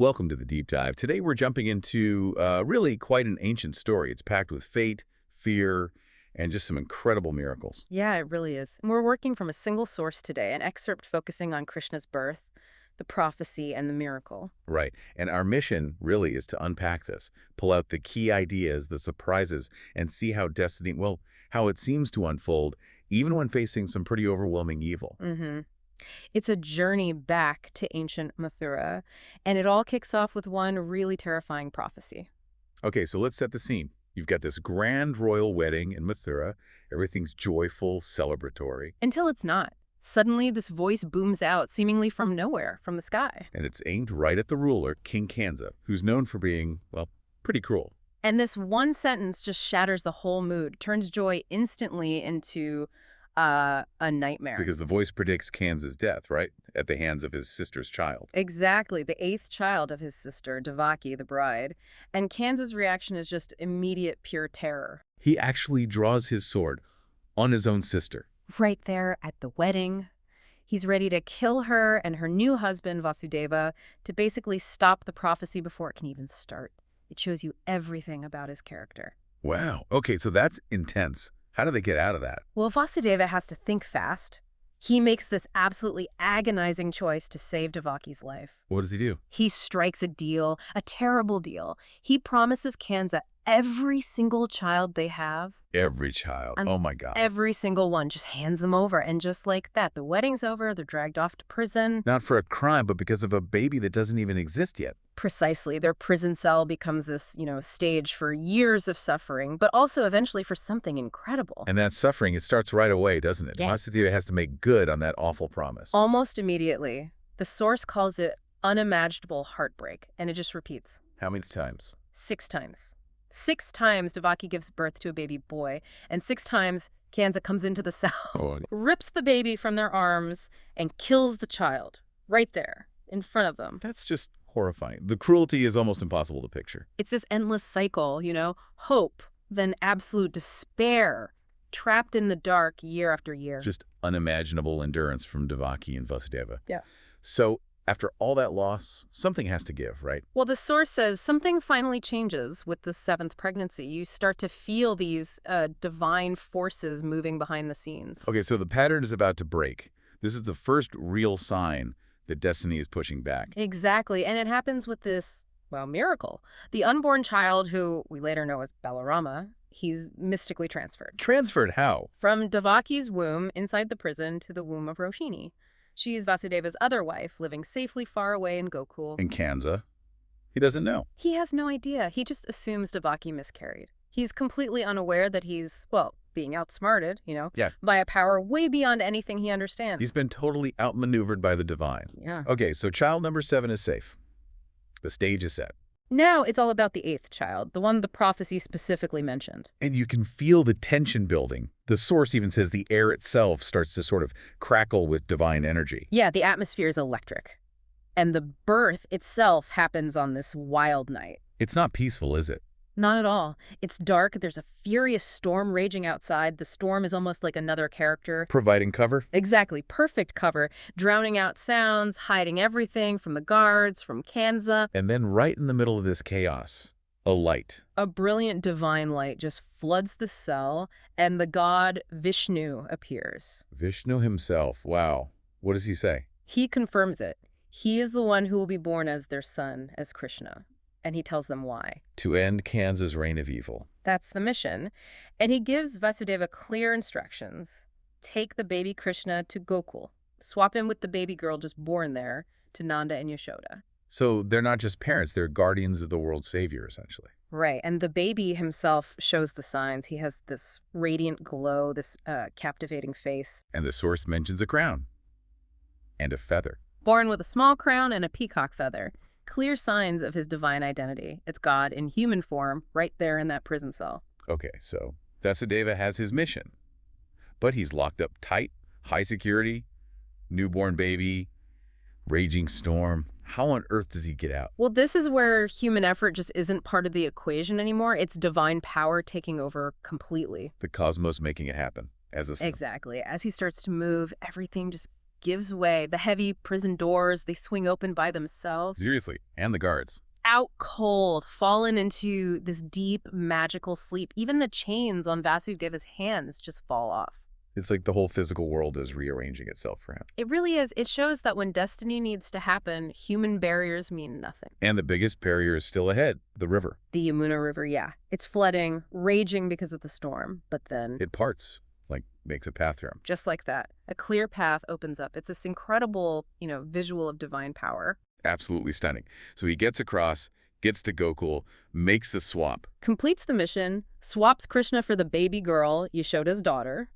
Welcome to the deep dive. Today we're jumping into really quite an ancient story. It's packed with fate, fear, and just some incredible miracles. Yeah, it really is. And we're working from a single source today, an excerpt focusing on Krishna's birth, the prophecy, and the miracle. Right. And our mission really is to unpack this, pull out the key ideas, the surprises, and see how destiny, well, how it seems to unfold, even when facing some pretty overwhelming evil. It's a journey back to ancient Mathura, and it all kicks off with one really terrifying prophecy. Okay, so let's set the scene. You've got this grand royal wedding in Mathura. Everything's joyful, celebratory. Until it's not. Suddenly, this voice booms out, seemingly from nowhere, from the sky. And it's aimed right at the ruler, King Kanza, who's known for being, well, pretty cruel. And this one sentence just shatters the whole mood, turns joy instantly into a nightmare. Because the voice predicts Kanza's death, right? At the hands of his sister's child. Exactly, the eighth child of his sister, Devaki, the bride. And Kanza's reaction is just immediate, pure terror. He actually draws his sword on his own sister. Right there at the wedding, he's ready to kill her and her new husband, Vasudeva, to basically stop the prophecy before it can even start. It shows you everything about his character. Wow. Okay, so that's intense. How do they get out of that? Well, Vasudeva has to think fast. He makes this absolutely agonizing choice to save Devaki's life. What does he do? He strikes a deal, a terrible deal. He promises Kanza every single child they have. Every child. And oh, my God. Every single one, just hands them over. And just like that, the wedding's over, they're dragged off to prison. Not for a crime, but because of a baby that doesn't even exist yet. Precisely. Their prison cell becomes this, stage for years of suffering, but also eventually for something incredible. And that suffering, it starts right away, doesn't it? Yeah. Vasudeva has to make good on that awful promise. Almost immediately. The source calls it unimaginable heartbreak, and it just repeats. How many times? 6 times. 6 times Devaki gives birth to a baby boy, and 6 times Kanza comes into the cell, rips the baby from their arms, and kills the child right there in front of them. That's just horrifying. The cruelty is almost impossible to picture. It's this endless cycle, hope, then absolute despair, trapped in the dark year after year. Just unimaginable endurance from Devaki and Vasudeva. Yeah. So after all that loss, something has to give, right? Well, the source says something finally changes with the 7th pregnancy. You start to feel these divine forces moving behind the scenes. Okay, so the pattern is about to break. This is the first real sign that destiny is pushing back. Exactly, and it happens with this, miracle. The unborn child, who we later know as Balarama, he's mystically transferred. Transferred how? From Devaki's womb inside the prison to the womb of Roshini. She's Vasudeva's other wife, living safely far away in Gokul. In Kanza. He doesn't know. He has no idea. He just assumes Devaki miscarried. He's completely unaware that he's, being outsmarted, by a power way beyond anything he understands. He's been totally outmaneuvered by the divine. Yeah. Okay, so child number 7 is safe. The stage is set. Now it's all about the 8th child, the one the prophecy specifically mentioned. And you can feel the tension building. The source even says the air itself starts to sort of crackle with divine energy. Yeah, the atmosphere is electric. And the birth itself happens on this wild night. It's not peaceful, is it? Not at all. It's dark. There's a furious storm raging outside. The storm is almost like another character. Providing cover? Exactly. Perfect cover. Drowning out sounds, hiding everything from the guards, from Kanza. And then right in the middle of this chaos, a light. A brilliant divine light just floods the cell, and the god Vishnu appears. Vishnu himself. Wow. What does he say? He confirms it. He is the one who will be born as their son, as Krishna. And he tells them why. To end Kanza's reign of evil. That's the mission. And he gives Vasudeva clear instructions. Take the baby Krishna to Gokul. Swap him with the baby girl just born there to Nanda and Yashoda. So they're not just parents, they're guardians of the world's savior, essentially. Right. And the baby himself shows the signs. He has this radiant glow, this captivating face. And the source mentions a crown. And a feather. Born with a small crown and a peacock feather. Clear signs of his divine identity. It's God in human form right there in that prison cell. Okay, so Vasudeva has his mission. But he's locked up tight, high security, newborn baby, raging storm. How on earth does he get out? Well, this is where human effort just isn't part of the equation anymore. It's divine power taking over completely. The cosmos making it happen as a son. Exactly. As he starts to move, everything just gives way. The heavy prison doors, they swing open by themselves. Seriously. And the guards. Out cold, fallen into this deep, magical sleep. Even the chains on Vasudeva's hands just fall off. It's like the whole physical world is rearranging itself for him. It really is. It shows that when destiny needs to happen, human barriers mean nothing. And the biggest barrier is still ahead, the river. The Yamuna River, yeah. It's flooding, raging because of the storm, but then... It parts, like makes a path through him. Just like that. A clear path opens up. It's this incredible, visual of divine power. Absolutely stunning. So he gets across, gets to Gokul, makes the swap. Completes the mission, swaps Krishna for the baby girl, Yashoda's daughter,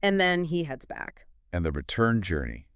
and then he heads back. And the return journey,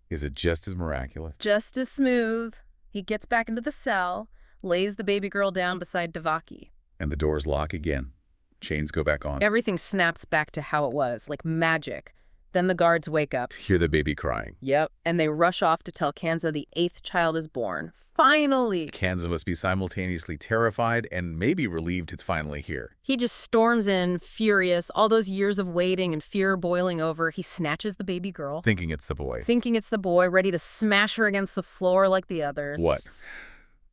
is it just as miraculous? Just as smooth. He gets back into the cell, lays the baby girl down beside Devaki. And the doors lock again. Chains go back on. Everything snaps back to how it was, like magic. Then the guards wake up. Hear the baby crying. Yep. And they rush off to tell Kanza the 8th child is born. Finally! Kanza must be simultaneously terrified and maybe relieved it's finally here. He just storms in, furious, all those years of waiting and fear boiling over. He snatches the baby girl. Thinking it's the boy. Thinking it's the boy, ready to smash her against the floor like the others. What?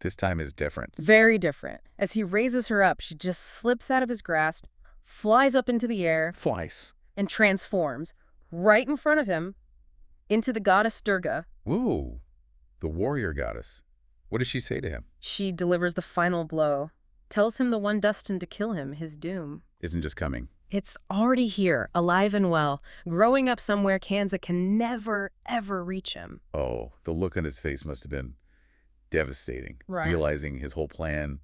This time is different. Very different. As he raises her up, she just slips out of his grasp, flies up into the air, Flies. and transforms right in front of him into the goddess Durga. Woo! The warrior goddess. What does she say to him? She delivers the final blow, tells him the one destined to kill him, his doom. Isn't just coming. It's already here, alive and well, growing up somewhere Kanza can never, ever reach him. Oh, the look on his face must have been devastating. Right. Realizing his whole plan,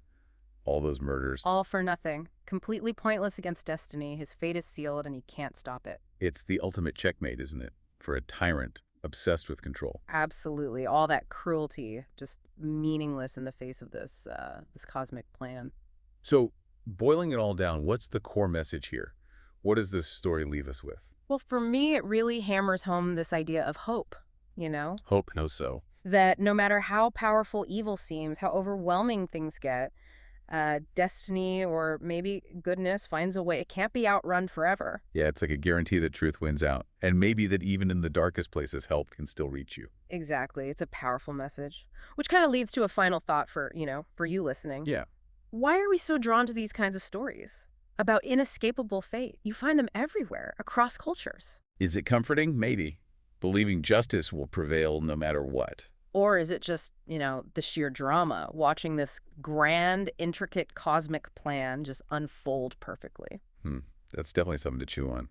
all those murders. All for nothing. Completely pointless against destiny. His fate is sealed and he can't stop it. It's the ultimate checkmate, isn't it? For a tyrant obsessed with control. Absolutely. All that cruelty, just meaningless in the face of this cosmic plan. So, boiling it all down, what's the core message here? What does this story leave us with? Well, for me, it really hammers home this idea of hope, Hope knows so. That no matter how powerful evil seems, how overwhelming things get, destiny or maybe goodness finds a way. It can't be outrun forever. Yeah, it's like a guarantee that truth wins out. And maybe that even in the darkest places, help can still reach you. Exactly. It's a powerful message. Which kind of leads to a final thought for you listening. Yeah. Why are we so drawn to these kinds of stories about inescapable fate? You find them everywhere, across cultures. Is it comforting? Maybe. Believing justice will prevail no matter what. Or is it just, the sheer drama, watching this grand, intricate cosmic plan just unfold perfectly? That's definitely something to chew on.